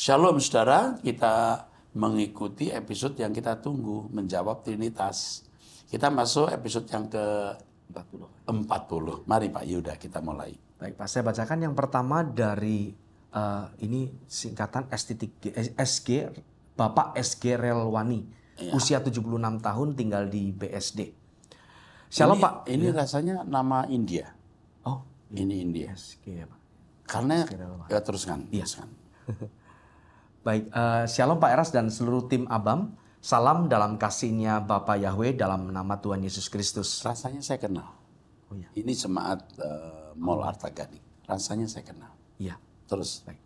Shalom saudara, kita mengikuti episode yang kita tunggu, menjawab Trinitas. Kita masuk episode yang ke-40. Mari Pak Yuda, kita mulai. Baik Pak, saya bacakan yang pertama dari ini singkatan SG, Bapak SG Relwani, usia 76 tahun, tinggal di BSD. Shalom Pak. Ini rasanya nama India. Oh, ini India. SG ya Pak. Karena ya teruskan. Baik, Shalom Pak Eras dan seluruh tim ABAM. Salam dalam kasih-Nya Bapa Yahweh dalam nama Tuhan Yesus Kristus. Rasanya saya kenal. Oh, iya. Ini jemaat Mall Arta Gading. Rasanya saya kenal. Iya. Terus. Baik.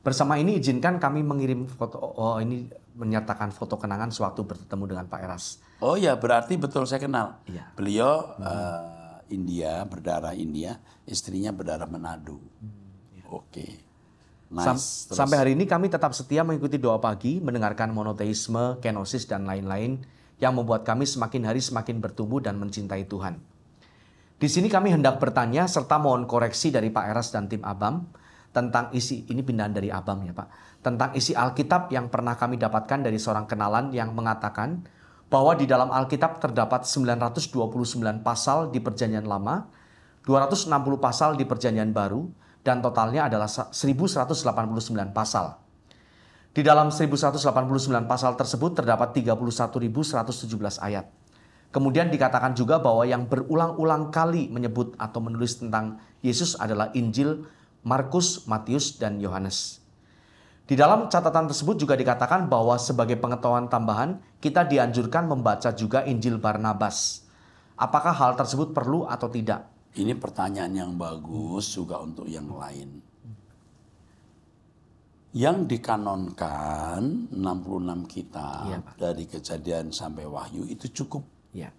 Bersama ini izinkan kami mengirim foto. Oh, ini menyatakan foto kenangan sewaktu bertemu dengan Pak Eras. Oh ya, berarti betul saya kenal. Iya. Beliau India, berdarah India, istrinya berdarah Manado. Oke. Nice. Sampai hari ini kami tetap setia mengikuti doa pagi, mendengarkan monoteisme, kenosis, dan lain-lain yang membuat kami semakin hari semakin bertumbuh dan mencintai Tuhan. Di sini kami hendak bertanya serta mohon koreksi dari Pak Eras dan tim ABAM tentang isi, ini pindahan dari ABAM ya Pak, tentang isi Alkitab yang pernah kami dapatkan dari seorang kenalan yang mengatakan bahwa di dalam Alkitab terdapat 929 pasal di Perjanjian Lama, 260 pasal di Perjanjian Baru, dan totalnya adalah 1189 pasal. Di dalam 1189 pasal tersebut terdapat 31.117 ayat. Kemudian dikatakan juga bahwa yang berulang-ulang kali menyebut atau menulis tentang Yesus adalah Injil Markus, Matius, dan Yohanes. Di dalam catatan tersebut juga dikatakan bahwa sebagai pengetahuan tambahan, kita dianjurkan membaca juga Injil Barnabas. Apakah hal tersebut perlu atau tidak? Ini pertanyaan yang bagus juga untuk yang lain. Yang dikanonkan 66 kitab dari Kejadian sampai Wahyu itu cukup. Ya.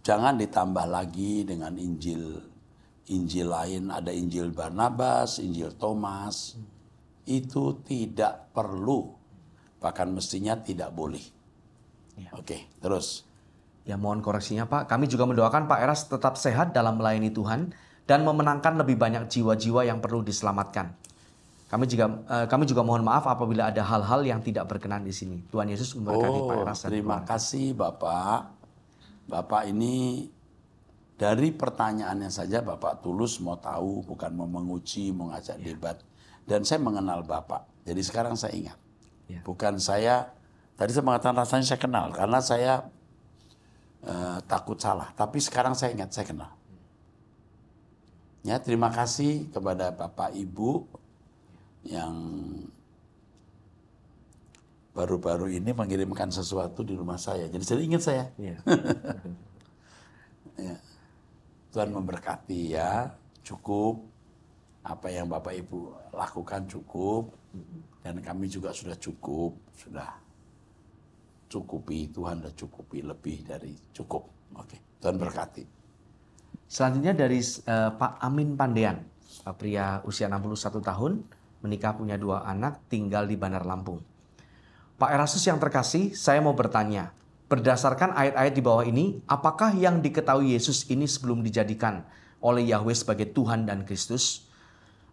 Jangan ditambah lagi dengan Injil lain, ada Injil Barnabas, Injil Thomas. Itu tidak perlu. Bahkan mestinya tidak boleh. Ya. Oke, terus. Ya mohon koreksinya Pak, kami juga mendoakan Pak Eras tetap sehat dalam melayani Tuhan dan memenangkan lebih banyak jiwa-jiwa yang perlu diselamatkan. Kami juga mohon maaf apabila ada hal-hal yang tidak berkenan di sini. Tuhan Yesus memberkati Pak Eras. Terima kasih Bapak. Bapak ini dari pertanyaannya saja Bapak tulus mau tahu, bukan mau menguji, mau ngajak debat. Dan saya mengenal Bapak, jadi sekarang saya ingat. Bukan saya, tadi saya mengatakan rasanya saya kenal, karena saya takut salah, tapi sekarang saya ingat saya kenal. Ya, terima kasih kepada Bapak Ibu yang baru-baru ini mengirimkan sesuatu di rumah saya. Jadi saya ingat saya. Ya. Ya. Tuhan memberkati ya, cukup apa yang Bapak Ibu lakukan cukup, dan kami juga sudah cukup, sudah cukupi, Tuhan sudah cukupi lebih dari cukup. Oke, Tuhan berkati. Selanjutnya dari Pak Amin Pandean, pria usia 61 tahun, menikah punya 2 anak, tinggal di Bandar Lampung. Pak Erastus yang terkasih, saya mau bertanya, berdasarkan ayat-ayat di bawah ini, apakah yang diketahui Yesus ini sebelum dijadikan oleh Yahweh sebagai Tuhan dan Kristus,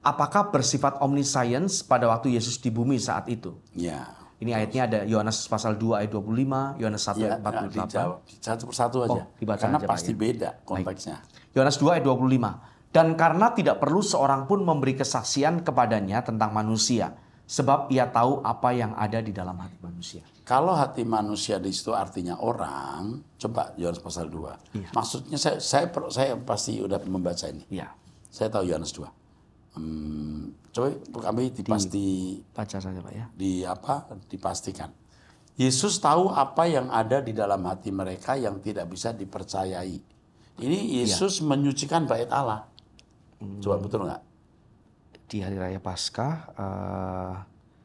apakah bersifat omniscience pada waktu Yesus di bumi saat itu? Ya. Ini ayatnya ada Yohanes pasal 2 ayat 25, Yohanes 1 ayat 48. Dijawab satu persatu aja. Karena aja, pasti beda konteksnya. Yohanes 2 ayat 25. Dan karena tidak perlu seorang pun memberi kesaksian kepadanya tentang manusia, sebab ia tahu apa yang ada di dalam hati manusia. Kalau hati manusia di situ artinya orang, coba Yohanes pasal 2. Ya. Maksudnya saya pasti udah membaca ini. Ya. Saya tahu Yohanes 2. Coba kami baca saja Pak ya. Dipastikan. Yesus tahu apa yang ada di dalam hati mereka yang tidak bisa dipercayai. Ini Yesus menyucikan bait Allah. Coba betul nggak? Di hari raya Paskah,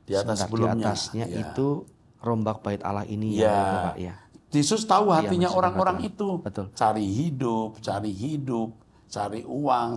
di atas sebelumnya, di atasnya itu rombak bait Allah ini ya, Pak ya. Yesus tahu hatinya orang-orang itu. Betul. Cari hidup, cari uang,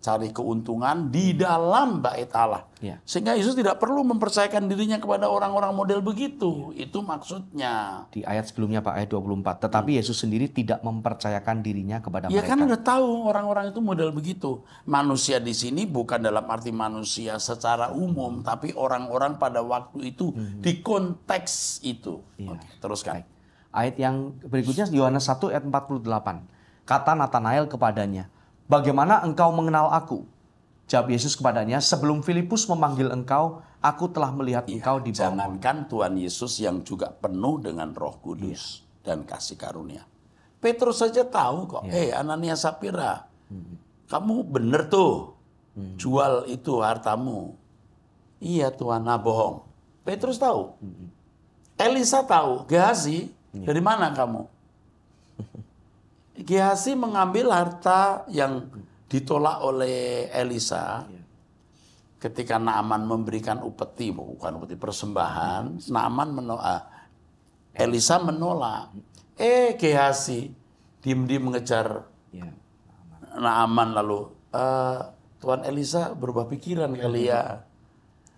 cari keuntungan di dalam bait Allah. Ya. Sehingga Yesus tidak perlu mempercayakan dirinya kepada orang-orang model begitu. Itu maksudnya. Di ayat sebelumnya Pak, ayat 24. Tetapi Yesus sendiri tidak mempercayakan dirinya kepada Ya mereka. kan udah tahu orang-orang itu model begitu. Manusia di sini bukan dalam arti manusia secara umum, tapi orang-orang pada waktu itu di konteks itu. Iya. Oke, teruskan. Baik. Ayat yang berikutnya Yohanes 1 ayat 48. Kata Natanael kepadanya, "Bagaimana engkau mengenal aku?" Jawab Yesus kepadanya, "Sebelum Filipus memanggil engkau, aku telah melihat engkau di bawah." Jangankan Tuhan Yesus yang juga penuh dengan Roh Kudus dan kasih karunia. Petrus saja tahu kok, Ananias Sapira, kamu bener tuh jual itu hartamu. Iya Tuhan, nah bohong. Petrus tahu. Elisa tahu, Gehazi, dari mana kamu? Gehazi mengambil harta yang ditolak oleh Elisa ketika Naaman memberikan upeti, bukan upeti, persembahan. Elisa menolak. Gehazi diam-diam mengejar Naaman, lalu Tuan Elisa berubah pikiran kali ya.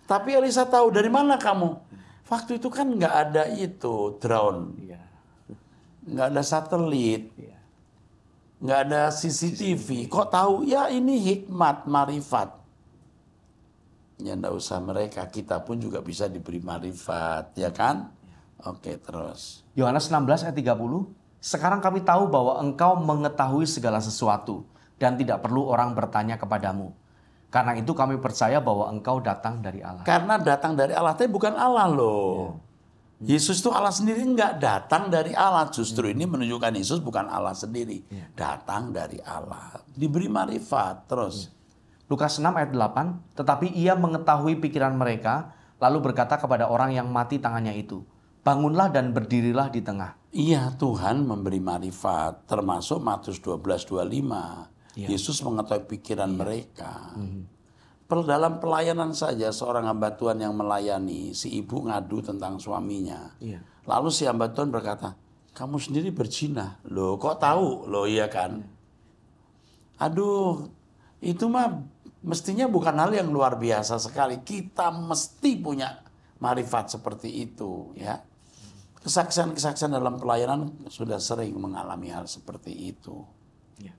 Tapi Elisa tahu, dari mana kamu? Waktu itu kan nggak ada itu drone, nggak ada satelit, nggak ada CCTV. Kok tahu? Ya ini hikmat, marifat. Ya nggak usah mereka, kita pun juga bisa diberi marifat, ya kan? Oke, terus. Yohanes 16 ayat 30. Sekarang kami tahu bahwa engkau mengetahui segala sesuatu dan tidak perlu orang bertanya kepadamu. Karena itu kami percaya bahwa engkau datang dari Allah. Karena datang dari Allah, tapi bukan Allah loh. Yesus itu Allah sendiri, enggak datang dari Allah. Justru ini menunjukkan Yesus bukan Allah sendiri. Datang dari Allah. Diberi marifat. Terus. Lukas 6 ayat 8. Tetapi ia mengetahui pikiran mereka, lalu berkata kepada orang yang mati tangannya itu, "Bangunlah dan berdirilah di tengah." Iya, Tuhan memberi marifat. Termasuk Matius 12:25. Yesus mengetahui pikiran mereka. Dalam pelayanan saja seorang hamba Tuhan yang melayani, si ibu ngadu tentang suaminya. Lalu si hamba Tuhan berkata, "Kamu sendiri berzina." Loh, kok tahu? Loh, iya kan? Aduh, itu mah mestinya bukan hal yang luar biasa sekali. Kita mesti punya marifat seperti itu, ya. Kesaksian-kesaksian dalam pelayanan sudah sering mengalami hal seperti itu. Ya.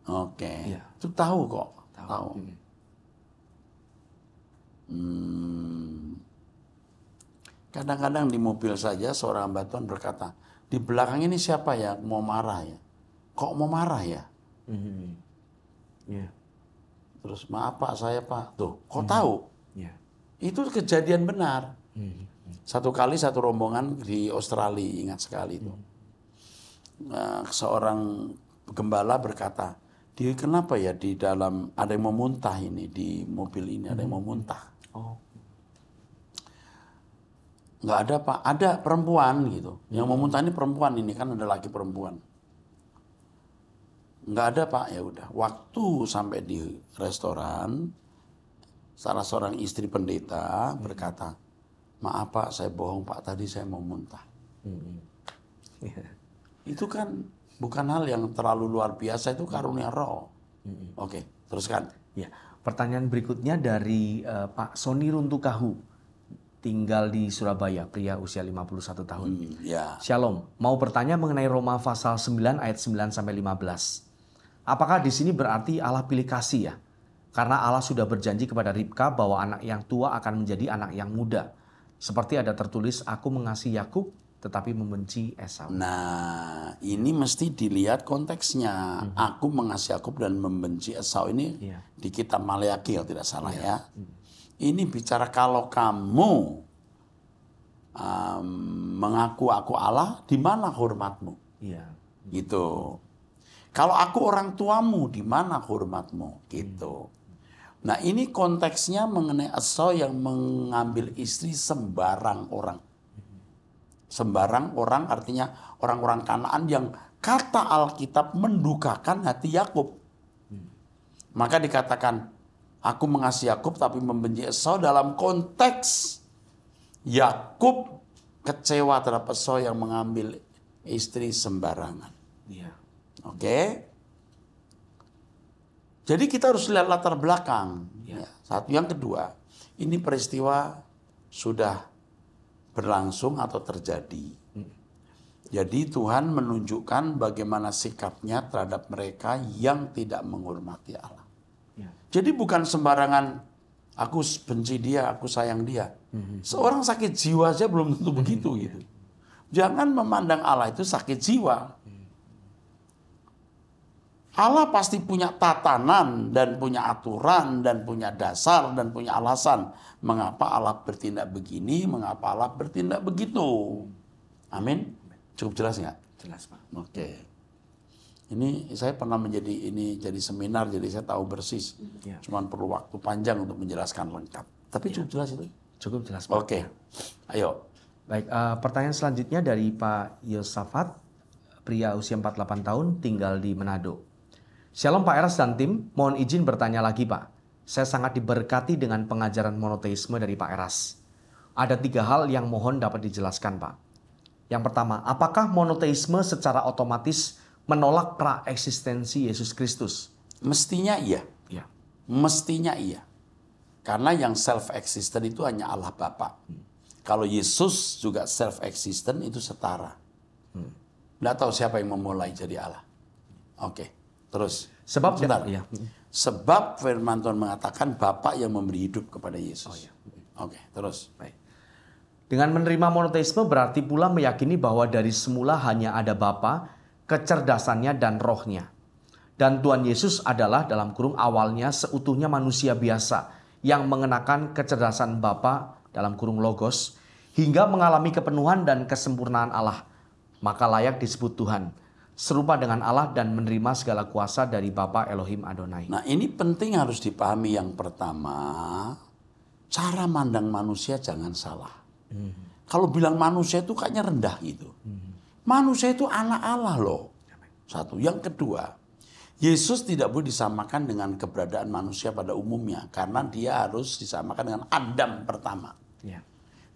Oke. Itu tahu kok. Tahu. Kadang-kadang di mobil saja seorang hamba Tuhan berkata, "Di belakang ini siapa ya mau marah ya? Kok mau marah ya?" Terus, "Maaf Pak, saya Pak." Tuh, kok tahu? Itu kejadian benar. Satu kali satu rombongan di Australia, ingat sekali itu. Seorang gembala berkata, "Dia kenapa ya di dalam ada yang mau muntah ini, di mobil ini ada yang mau muntah." Nggak ada Pak, ada perempuan gitu. Yang mau muntah ini perempuan, ini kan ada laki perempuan. Nggak ada Pak, ya udah. Waktu sampai di restoran, salah seorang istri pendeta berkata, "Maaf Pak, saya bohong Pak, tadi saya mau muntah." Itu kan bukan hal yang terlalu luar biasa, itu karunia roh. Oke, teruskan. Ya, pertanyaan berikutnya dari Pak Soni Runtukahu, tinggal di Surabaya, pria usia 51 tahun. Shalom, mau bertanya mengenai Roma pasal 9 ayat 9 sampai 15. Apakah di sini berarti Allah pilih kasih ya? Karena Allah sudah berjanji kepada Ribka bahwa anak yang tua akan menjadi anak yang muda. Seperti ada tertulis, "Aku mengasihi Yakub tetapi membenci Esau." Nah, ini mesti dilihat konteksnya. Aku mengasihi Yakub dan membenci Esau ini di kitab Maleakhi kalau tidak salah ya. Ini bicara kalau kamu mengaku aku Allah, di mana hormatmu? Gitu. Kalau aku orang tuamu, di mana hormatmu? Gitu. Nah, ini konteksnya mengenai Esau yang mengambil istri sembarang orang. Sembarang orang artinya orang-orang Kanaan yang kata Alkitab mendukakan hati Yakub. Maka dikatakan, aku mengasihi Yakub tapi membenci Esau dalam konteks Yakub kecewa terhadap Esau yang mengambil istri sembarangan. Oke. Jadi kita harus lihat latar belakang. Ya. Satu, yang kedua, ini peristiwa sudah berlangsung atau terjadi. Jadi Tuhan menunjukkan bagaimana sikapnya terhadap mereka yang tidak menghormati Allah. Ya. Jadi bukan sembarangan aku benci dia, aku sayang dia. Seorang sakit jiwa aja belum tentu begitu gitu. Jangan memandang Allah itu sakit jiwa. Allah pasti punya tatanan dan punya aturan dan punya dasar dan punya alasan mengapa Allah bertindak begini, mengapa Allah bertindak begitu. Amin. Cukup jelas nggak? Jelas, Pak. Oke. Ini saya pernah jadi seminar, jadi saya tahu persis. Ya. Cuman perlu waktu panjang untuk menjelaskan lengkap. Tapi cukup jelas itu. Cukup jelas, Pak. Oke. Ayo. Baik, pertanyaan selanjutnya dari Pak Yosafat, pria usia 48 tahun, tinggal di Manado. Shalom Pak Eras dan tim, mohon izin bertanya lagi Pak. Saya sangat diberkati dengan pengajaran monoteisme dari Pak Eras. Ada 3 hal yang mohon dapat dijelaskan Pak. Yang pertama, apakah monoteisme secara otomatis menolak praeksistensi Yesus Kristus? Mestinya iya. Ya. Mestinya iya. Karena yang self-existent itu hanya Allah Bapa. Kalau Yesus juga self-existent itu setara. Nggak tahu siapa yang memulai jadi Allah. Oke, terus. Sebab sebentar. Ya. Sebab firman Tuhan mengatakan Bapa yang memberi hidup kepada Yesus. Oke, terus. Baik. Dengan menerima monoteisme berarti pula meyakini bahwa dari semula hanya ada Bapa, kecerdasannya dan rohnya. Dan Tuhan Yesus adalah dalam kurung awalnya seutuhnya manusia biasa yang mengenakan kecerdasan Bapa dalam kurung logos, hingga mengalami kepenuhan dan kesempurnaan Allah, maka layak disebut Tuhan, serupa dengan Allah dan menerima segala kuasa dari Bapa Elohim Adonai. Nah ini penting harus dipahami. Yang pertama, cara mandang manusia jangan salah. Kalau bilang manusia itu kayaknya rendah gitu. Manusia itu anak Allah loh. Satu. Yang kedua, Yesus tidak boleh disamakan dengan keberadaan manusia pada umumnya, karena dia harus disamakan dengan Adam pertama. Ya.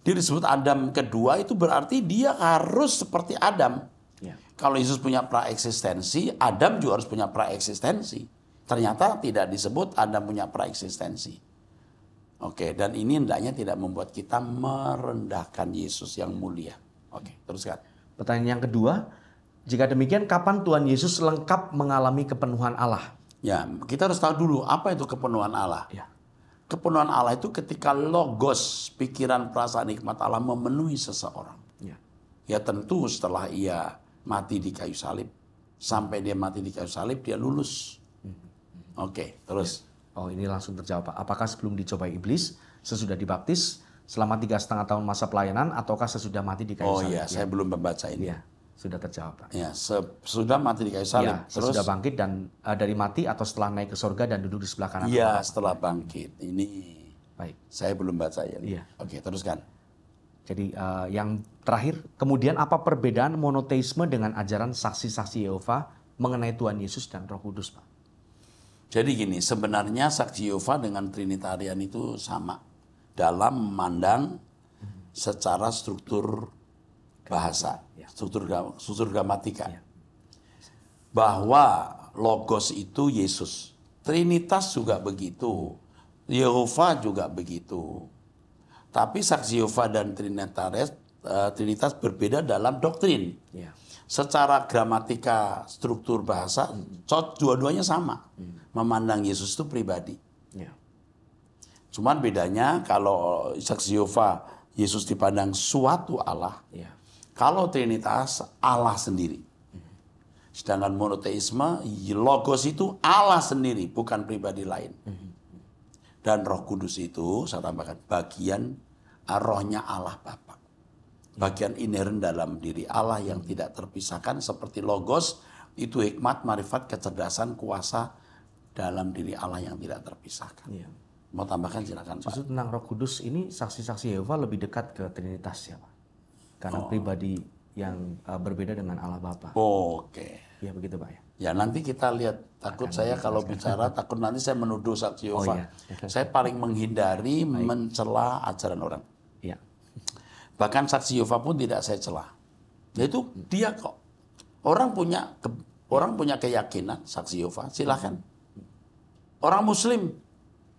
Dia disebut Adam kedua, itu berarti dia harus seperti Adam. Ya. Kalau Yesus punya praeksistensi, Adam juga harus punya praeksistensi. Ternyata tidak disebut Adam punya praeksistensi. Oke, dan ini hendaknya tidak membuat kita merendahkan Yesus yang mulia. Oke, teruskan. Pertanyaan yang kedua, jika demikian kapan Tuhan Yesus lengkap mengalami kepenuhan Allah? Ya, kita harus tahu dulu apa itu kepenuhan Allah. Ya. Kepenuhan Allah itu ketika logos, pikiran, perasaan, hikmat Allah memenuhi seseorang. Ya. Ya tentu setelah ia mati di kayu salib. Sampai dia mati di kayu salib, dia lulus. Oke, terus. Oh, ini langsung terjawab Pak. Apakah sebelum dicobai iblis, sesudah dibaptis, selama 3,5 tahun masa pelayanan, ataukah sesudah mati di kayu salib? Oh iya, saya belum membaca ini. Ya, sudah terjawab Pak. Ya, sudah mati di kayu salib. Ya, sesudah bangkit dan dari mati atau setelah naik ke surga dan duduk di sebelah kanan? Iya, setelah bangkit. Ini baik. Saya belum baca ya. Iya. Oke, teruskan. Jadi yang terakhir, kemudian apa perbedaan monoteisme dengan ajaran saksi-saksi Yehova mengenai Tuhan Yesus dan Roh Kudus, Pak? Jadi gini, sebenarnya saksi Yehova dengan Trinitarian itu sama dalam memandang secara struktur bahasa, struktur gramatika. Bahwa Logos itu Yesus. Trinitas juga begitu. Yehova juga begitu. Tapi saksi Yehova dan Trinitas berbeda dalam doktrin. Ya. Secara gramatika, struktur bahasa, dua-duanya sama. Memandang Yesus itu pribadi. Ya. Cuman bedanya kalau saksi Yehova, Yesus dipandang suatu Allah. Ya. Kalau Trinitas, Allah sendiri. Sedangkan monoteisme, Logos itu Allah sendiri, bukan pribadi lain. Dan Roh Kudus itu, saya tambahkan, bagian rohnya Allah Bapa. Bagian inherent dalam diri Allah yang tidak terpisahkan seperti Logos, itu hikmat, marifat, kecerdasan, kuasa dalam diri Allah yang tidak terpisahkan. Ya. Mau tambahkan silakan Pak. Justru tentang Roh Kudus ini saksi-saksi Yehova lebih dekat ke Trinitas ya Pak. Karena pribadi yang berbeda dengan Allah Bapa. Oke. Ya begitu Pak ya. Ya nanti kita lihat, takut saya kalau bicara, takut nanti saya menuduh saksi Yehova. iya. Saya paling menghindari mencela ajaran orang. Iya. Bahkan saksi Yehova pun tidak saya celah. Itu dia kok. Orang punya keyakinan saksi Yehova, silakan. orang Muslim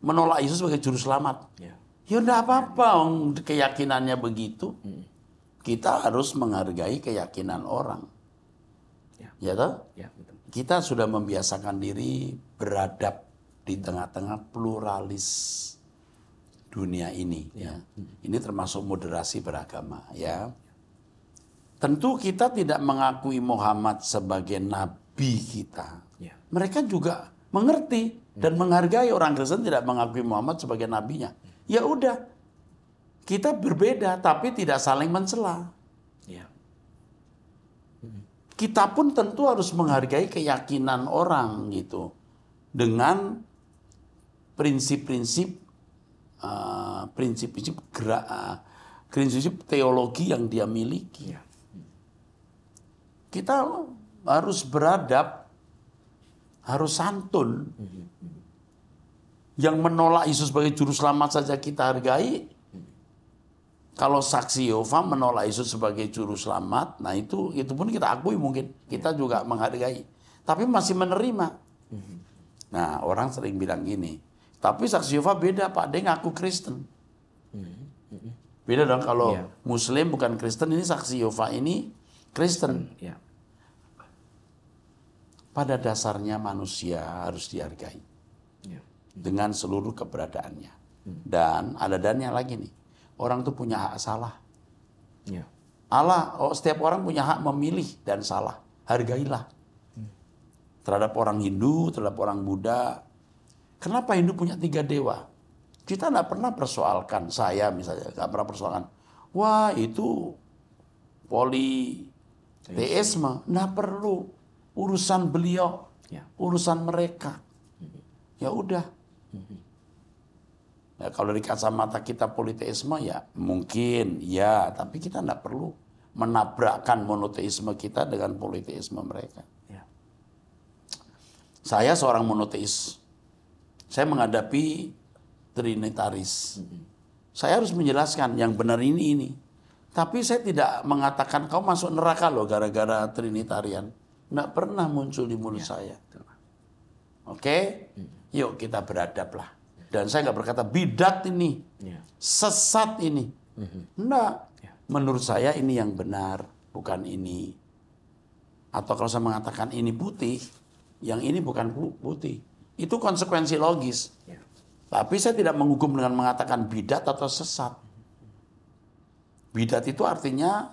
menolak Yesus sebagai juru selamat. Ya. Ya enggak apa-apa, keyakinannya begitu. Kita harus menghargai keyakinan orang. Ya toh? Ya, betul. Kita sudah membiasakan diri beradab di tengah-tengah pluralis dunia ini. Ya. Ini termasuk moderasi beragama. Ya. Tentu kita tidak mengakui Muhammad sebagai nabi kita. Ya. Mereka juga mengerti dan menghargai. Orang Kristen tidak mengakui Muhammad sebagai nabinya. Ya udah, kita berbeda tapi tidak saling mencela. Ya. Kita pun tentu harus menghargai keyakinan orang gitu dengan prinsip-prinsip prinsip teologi yang dia miliki. Ya. Kita harus beradab, harus santun. Yang menolak Yesus sebagai juru selamat saja kita hargai. Kalau saksi Yehova menolak Yesus sebagai juru selamat, nah itu pun kita akui mungkin. Kita juga menghargai. Tapi masih menerima. Nah, orang sering bilang gini, tapi saksi Yehova beda Pak, dia ngaku Kristen. Beda dong kalau Muslim bukan Kristen, ini saksi Yehova ini Kristen. Ya. Pada dasarnya manusia harus dihargai. Ya. Dengan seluruh keberadaannya. Dan ada dannya lagi nih. Orang tuh punya hak salah. Ya. Setiap orang punya hak memilih dan salah. Hargailah. Terhadap orang Hindu, terhadap orang Buddha. Kenapa Hindu punya 3 dewa? Kita nggak pernah persoalkan, saya misalnya nggak pernah persoalkan. Wah itu politeisme, nggak perlu. Urusan beliau, urusan mereka. Ya udah. Ya, kalau dari kacamata kita politeisme ya mungkin ya, tapi kita tidak perlu menabrakkan monoteisme kita dengan politeisme mereka. Ya. Saya seorang monoteis, saya menghadapi trinitaris. Saya harus menjelaskan yang benar ini. Tapi saya tidak mengatakan kau masuk neraka loh gara-gara trinitarian. Tidak pernah muncul di mulut saya. Oke? Yuk kita beradablah. Dan saya nggak berkata bidat ini, sesat ini. Enggak. Menurut saya ini yang benar, bukan ini. Atau kalau saya mengatakan ini putih, yang ini bukan putih. Itu konsekuensi logis. Tapi saya tidak menghukum dengan mengatakan bidat atau sesat. Bidat itu artinya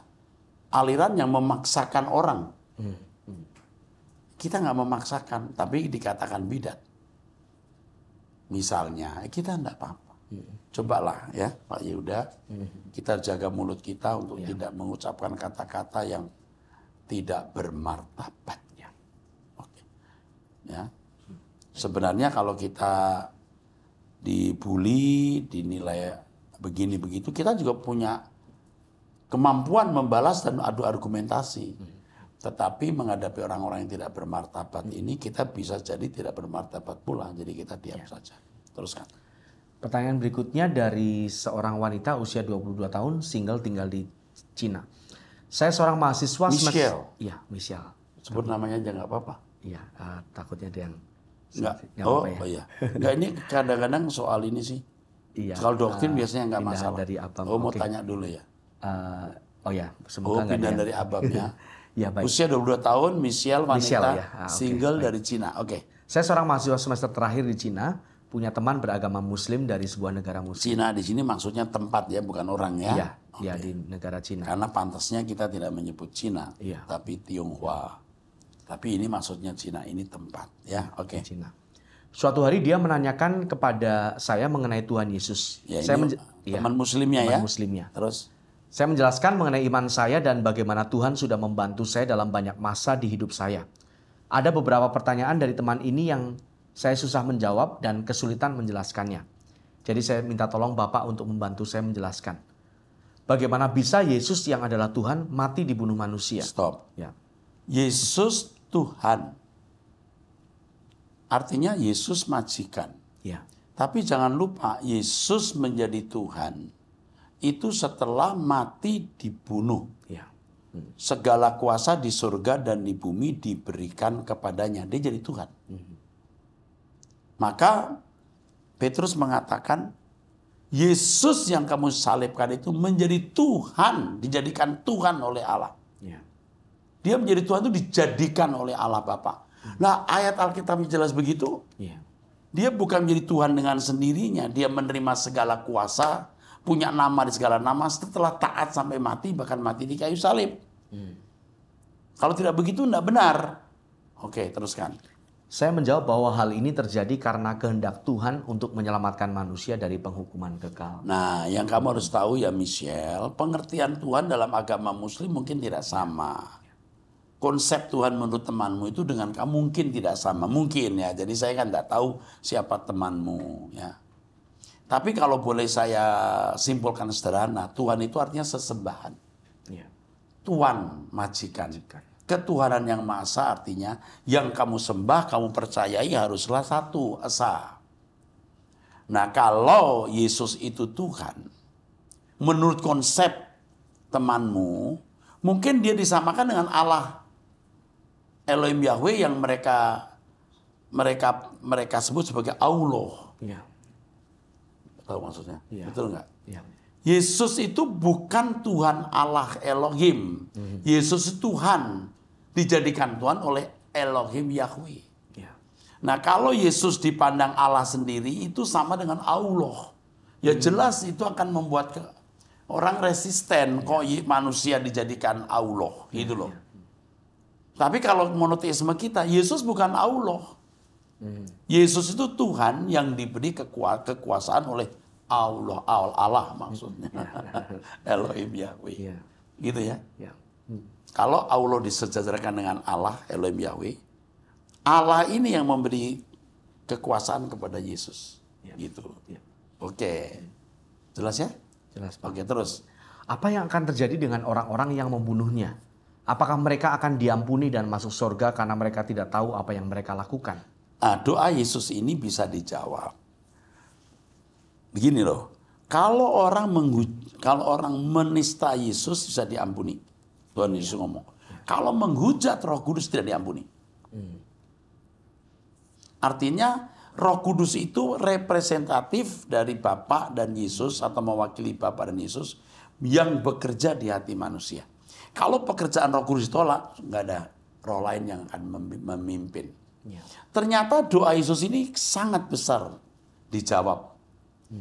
aliran yang memaksakan orang. Kita nggak memaksakan, tapi dikatakan bidat. Misalnya, kita enggak apa-apa. Cobalah ya Pak Yehuda, kita jaga mulut kita untuk tidak mengucapkan kata-kata yang tidak bermartabat. Oke. Ya. Sebenarnya kalau kita dibully, dinilai begini begitu, kita juga punya kemampuan membalas dan adu argumentasi. Tetapi menghadapi orang-orang yang tidak bermartabat ini, kita bisa jadi tidak bermartabat pula. Jadi kita diam saja. Teruskan. Pertanyaan berikutnya dari seorang wanita usia 22 tahun, single tinggal di Cina. Saya seorang mahasiswa Michelle. Iya, Michelle. Sebut namanya aja nggak apa-apa. Iya, takutnya ada yang nggak apa-apa ya. Oh iya. Nggak, ini kadang-kadang soal ini sih. Iya. Kalau doktrin biasanya nggak pindahan masalah. dari abang. Mau tanya dulu ya. Oh ya, semoga nggak pindah ada yang- dari abangnya. Ya, baik. Usia 22 tahun, Michelle wanita, Michelle, ya. Oke, single baik. dari Cina. Oke. Saya seorang mahasiswa semester terakhir di Cina, punya teman beragama Muslim dari sebuah negara Muslim. Cina di sini maksudnya tempat ya, bukan orang ya. Iya, iya di negara Cina. Karena pantasnya kita tidak menyebut Cina, Iya. tapi Tionghoa. Tapi ini maksudnya Cina, ini tempat ya. Oke. Cina. Suatu hari dia menanyakan kepada saya mengenai Tuhan Yesus. Ya, Saya ini teman muslimnya ya. teman muslimnya. Terus Saya menjelaskan mengenai iman saya dan bagaimana Tuhan sudah membantu saya dalam banyak masa di hidup saya. Ada beberapa pertanyaan dari teman ini yang saya susah menjawab dan kesulitan menjelaskannya. Jadi saya minta tolong Bapak untuk membantu saya menjelaskan. Bagaimana bisa Yesus yang adalah Tuhan mati dibunuh manusia? stop. Ya. Yesus Tuhan. Artinya Yesus majikan. Ya. Tapi jangan lupa Yesus menjadi Tuhan itu setelah mati dibunuh. Ya. Segala kuasa di surga dan di bumi diberikan kepadanya. Dia jadi Tuhan. Maka Petrus mengatakan, Yesus yang kamu salibkan itu menjadi Tuhan, dijadikan Tuhan oleh Allah. Ya. Dia menjadi Tuhan itu dijadikan oleh Allah Bapa. Nah, ayat Alkitab jelas begitu. Ya. Dia bukan menjadi Tuhan dengan sendirinya. Dia menerima segala kuasa, punya nama di segala nama, setelah taat sampai mati, bahkan mati di kayu salib. Kalau tidak begitu, tidak benar. Oke, teruskan. Saya menjawab bahwa hal ini terjadi karena kehendak Tuhan untuk menyelamatkan manusia dari penghukuman kekal. Nah, yang kamu harus tahu ya Michelle, pengertian Tuhan dalam agama Muslim mungkin tidak sama. Konsep Tuhan menurut temanmu itu dengan kamu mungkin tidak sama. Mungkin ya, jadi saya kan tidak tahu siapa temanmu ya. Tapi kalau boleh saya simpulkan sederhana, Tuhan itu artinya sesembahan. Ya. Tuan, majikan. Ketuhanan yang Maha Esa artinya yang kamu sembah, kamu percayai haruslah satu, esa. Nah, kalau Yesus itu Tuhan, menurut konsep temanmu, mungkin dia disamakan dengan Allah Elohim Yahweh yang mereka sebut sebagai Allah. Ya. Tahu maksudnya? Ya. Betul nggak? Ya. Yesus itu bukan Tuhan Allah Elohim. Yesus itu Tuhan, dijadikan Tuhan oleh Elohim Yahweh. Ya. Nah, kalau Yesus dipandang Allah sendiri itu sama dengan Allah. Ya jelas itu akan membuat orang resisten kok manusia dijadikan Allah, gitu loh. Tapi kalau monoteisme kita, Yesus bukan Allah. Yesus itu Tuhan yang diberi kekuasaan oleh Allah maksudnya. Elohim Yahweh. Ya. Gitu ya. Ya. Kalau Allah disejajarkan dengan Allah, Elohim Yahweh, Allah ini yang memberi kekuasaan kepada Yesus. Ya. Gitu. Ya. Oke. Jelas ya? Jelas, Pak. Oke, terus. Apa yang akan terjadi dengan orang-orang yang membunuhnya? Apakah mereka akan diampuni dan masuk surga karena mereka tidak tahu apa yang mereka lakukan? Nah, doa Yesus ini bisa dijawab. Begini loh, kalau orang menista Yesus bisa diampuni. Tuhan Yesus ngomong. Kalau menghujat Roh Kudus tidak diampuni. Artinya Roh Kudus itu representatif dari Bapa dan Yesus atau mewakili Bapa dan Yesus yang bekerja di hati manusia. Kalau pekerjaan Roh Kudus ditolak, nggak ada roh lain yang akan memimpin. Ya. Ternyata doa Yesus ini sangat besar dijawab.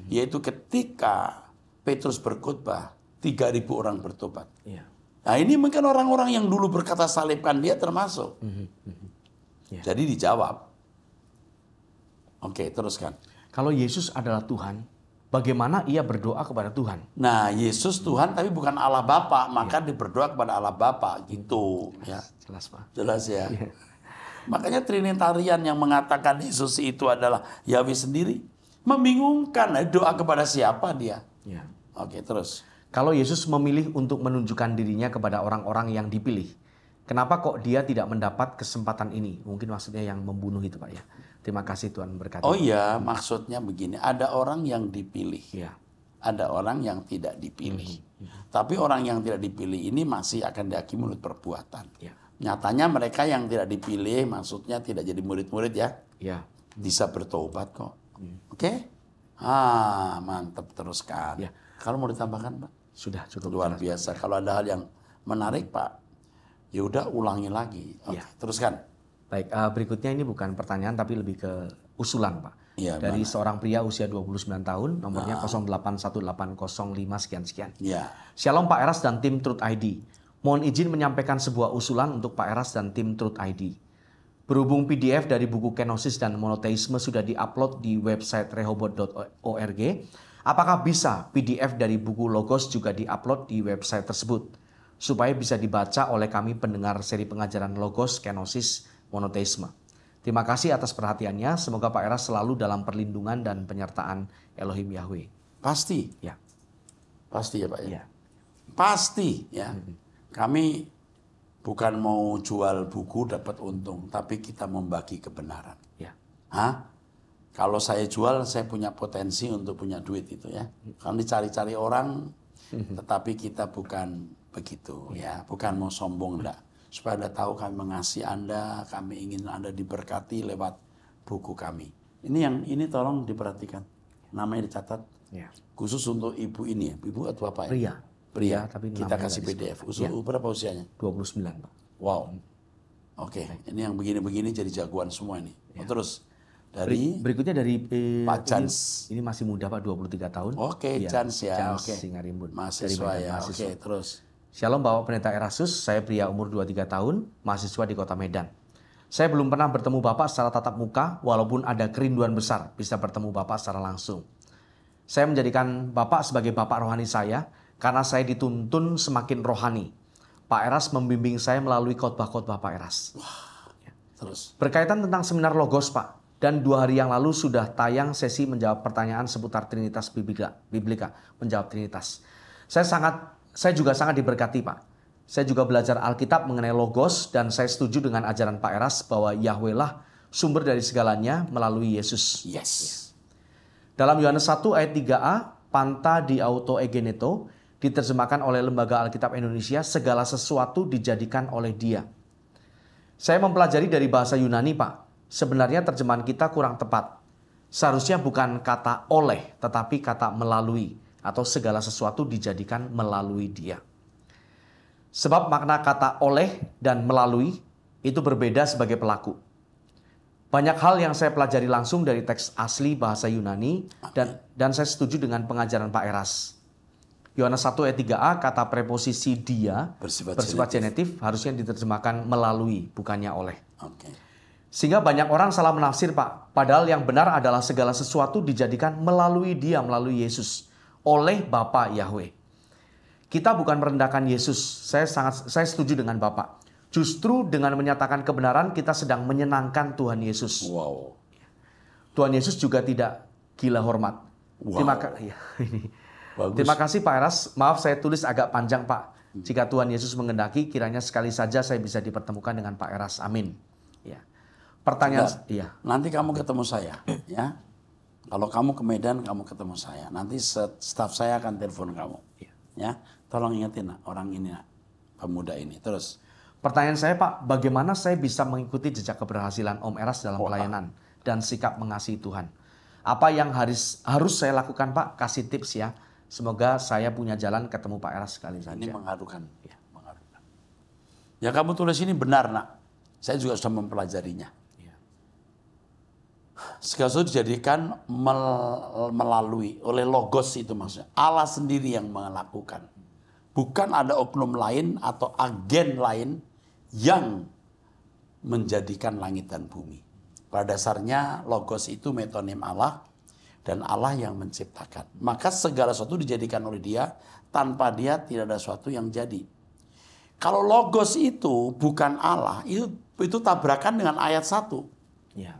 Yaitu ketika Petrus berkhotbah, 3.000 orang bertobat. Ya. Nah, ini mungkin orang-orang yang dulu berkata salibkan dia termasuk. Ya. Jadi dijawab. Oke, teruskan. Kalau Yesus adalah Tuhan, bagaimana ia berdoa kepada Tuhan? Nah, Yesus Tuhan tapi bukan Allah Bapa, maka dia berdoa kepada Allah Bapa gitu. Ya, Jelas, Pak. jelas ya. Makanya Trinitarian yang mengatakan Yesus itu adalah Yahweh sendiri membingungkan. Doa kepada siapa dia? Ya. Oke, terus. Kalau Yesus memilih untuk menunjukkan dirinya kepada orang-orang yang dipilih, kenapa kok dia tidak mendapat kesempatan ini? Mungkin maksudnya yang membunuh itu, Pak ya. Terima kasih Tuhan berkati. Oh iya, maksudnya begini, ada orang yang dipilih. Ya. Ada orang yang tidak dipilih. Tapi orang yang tidak dipilih ini masih akan dihakimi menurut perbuatan. Ya. Nyatanya mereka yang tidak dipilih maksudnya tidak jadi murid-murid ya. Ya. Bisa bertobat kok. Oke? Mantap, teruskan. Ya. Kalau mau ditambahkan, Pak? Sudah cukup. Luar biasa. Kalau ada hal yang menarik, Pak, ya udah ulangi lagi. Oke, Ya. teruskan. Baik, berikutnya ini bukan pertanyaan tapi lebih ke usulan, Pak. Ya, Dari mana? seorang pria usia 29 tahun, nomornya 081805 sekian-sekian. Ya. Shalom Pak Eras dan tim Truth ID. Mohon izin menyampaikan sebuah usulan untuk Pak Eras dan tim Truth ID. Berhubung PDF dari buku Kenosis dan Monoteisme sudah diupload di website rehobot.org, apakah bisa PDF dari buku Logos juga diupload di website tersebut? Supaya bisa dibaca oleh kami pendengar seri pengajaran Logos, Kenosis, Monoteisme. Terima kasih atas perhatiannya. Semoga Pak Eras selalu dalam perlindungan dan penyertaan Elohim Yahweh. Pasti. Ya. Pasti ya, Pak ya. Ya. Pasti ya. Kami bukan mau jual buku dapat untung, tapi kita membagi kebenaran. Ya. Hah? Kalau saya jual, saya punya potensi untuk punya duit itu ya. Kalau dicari-cari orang, tetapi kita bukan begitu ya. Bukan mau sombong enggak. Supaya Anda tahu kami mengasihi Anda, kami ingin Anda diberkati lewat buku kami. Ini tolong diperhatikan. Namanya dicatat. Ya. Khusus untuk ibu ini ya. Ibu atau bapak ya? Pria. Pria. Tapi Kita namanya kasih nggak PDF. disebut. Berapa usianya? 29, Pak. Wow. Oke, ini yang begini-begini jadi jagoan semua ini. Terus dari Berikutnya dari Pak Jans. Ini masih muda Pak, 23 tahun. Oke, Iya, Jans ya. Jans Oke. Singarimbun. Dari Mahasiswa Medan, ya. mahasiswa. Oke, terus. Shalom Bapak Pendeta Erasus, saya pria umur 23 tahun, mahasiswa di kota Medan. Saya belum pernah bertemu Bapak secara tatap muka, walaupun ada kerinduan besar bisa bertemu Bapak secara langsung. Saya menjadikan Bapak sebagai Bapak rohani saya, karena saya dituntun semakin rohani. Pak Eras membimbing saya melalui khotbah-khotbah Pak Eras. Terus. Berkaitan tentang seminar Logos Pak, dan 2 hari yang lalu sudah tayang sesi menjawab pertanyaan seputar Trinitas Biblika, menjawab Trinitas. Saya juga sangat diberkati Pak. Saya juga belajar Alkitab mengenai Logos dan saya setuju dengan ajaran Pak Eras bahwa Yahweh lah sumber dari segalanya melalui Yesus. Yes. Dalam Yohanes 1 ayat 3a, panta di auto egeneto, diterjemahkan oleh Lembaga Alkitab Indonesia, segala sesuatu dijadikan oleh Dia. Saya mempelajari dari bahasa Yunani Pak. Sebenarnya terjemahan kita kurang tepat. Seharusnya bukan kata oleh, tetapi kata melalui. Atau segala sesuatu dijadikan melalui Dia. Sebab makna kata oleh dan melalui itu berbeda sebagai pelaku. Banyak hal yang saya pelajari langsung dari teks asli bahasa Yunani dan saya setuju dengan pengajaran Pak Eras. Yohanes 1 ayat 3a, kata preposisi dia bersifat genetif harusnya diterjemahkan melalui, bukannya oleh. Oke. Sehingga banyak orang salah menafsir Pak. Padahal yang benar adalah segala sesuatu dijadikan melalui Dia, melalui Yesus. Oleh Bapa Yahweh. Kita bukan merendahkan Yesus. Saya setuju dengan Bapak. Justru dengan menyatakan kebenaran kita sedang menyenangkan Tuhan Yesus. Wow. Tuhan Yesus juga tidak gila hormat. Wow. Terima kasih Pak Eras. Maaf saya tulis agak panjang Pak. Jika Tuhan Yesus mengendaki, kiranya sekali saja saya bisa dipertemukan dengan Pak Eras. Amin. Ya. Pertanyaan, iya. Nanti kamu ketemu saya, ya. Kalau kamu ke Medan, kamu ketemu saya. Nanti staf saya akan telepon kamu, ya. Tolong ingetin orang ini, pemuda ini. Terus. Pertanyaan saya Pak, bagaimana saya bisa mengikuti jejak keberhasilan Om Eras dalam pelayanan dan sikap mengasihi Tuhan? Apa yang harus saya lakukan Pak? Kasih tips ya. Semoga saya punya jalan ketemu Pak Eras sekali saja. Ini mengharukan. Ya, mengharukan. Ya kamu tulis ini benar nak. Saya juga sudah mempelajarinya. Ya. Segala sesuatu dijadikan melalui, oleh Logos itu maksudnya. Allah sendiri yang melakukan. Bukan ada oknum lain atau agen lain yang menjadikan langit dan bumi. Pada dasarnya Logos itu metonim Allah. Dan Allah yang menciptakan. Maka segala sesuatu dijadikan oleh Dia. Tanpa Dia tidak ada sesuatu yang jadi. Kalau Logos itu bukan Allah. Itu tabrakan dengan ayat 1. Ya.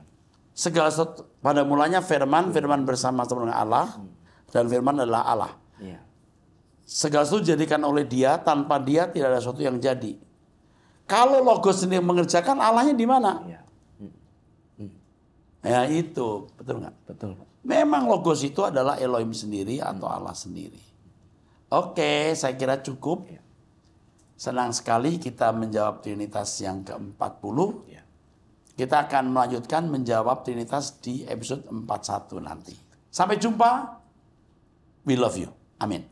Segala sesuatu. Pada mulanya firman bersama-sama dengan Allah. Dan firman adalah Allah. Ya. Segala sesuatu dijadikan oleh Dia. Tanpa Dia tidak ada sesuatu yang jadi. Kalau Logos sendiri mengerjakan, Allahnya di mana? Ya. Ya itu. Betul nggak? Betul Pak. Memang Logos itu adalah Elohim sendiri atau Allah sendiri. Oke, saya kira cukup. Senang sekali kita menjawab Trinitas yang ke-40. Kita akan melanjutkan menjawab Trinitas di episode 41 nanti. Sampai jumpa. We love you. Amin.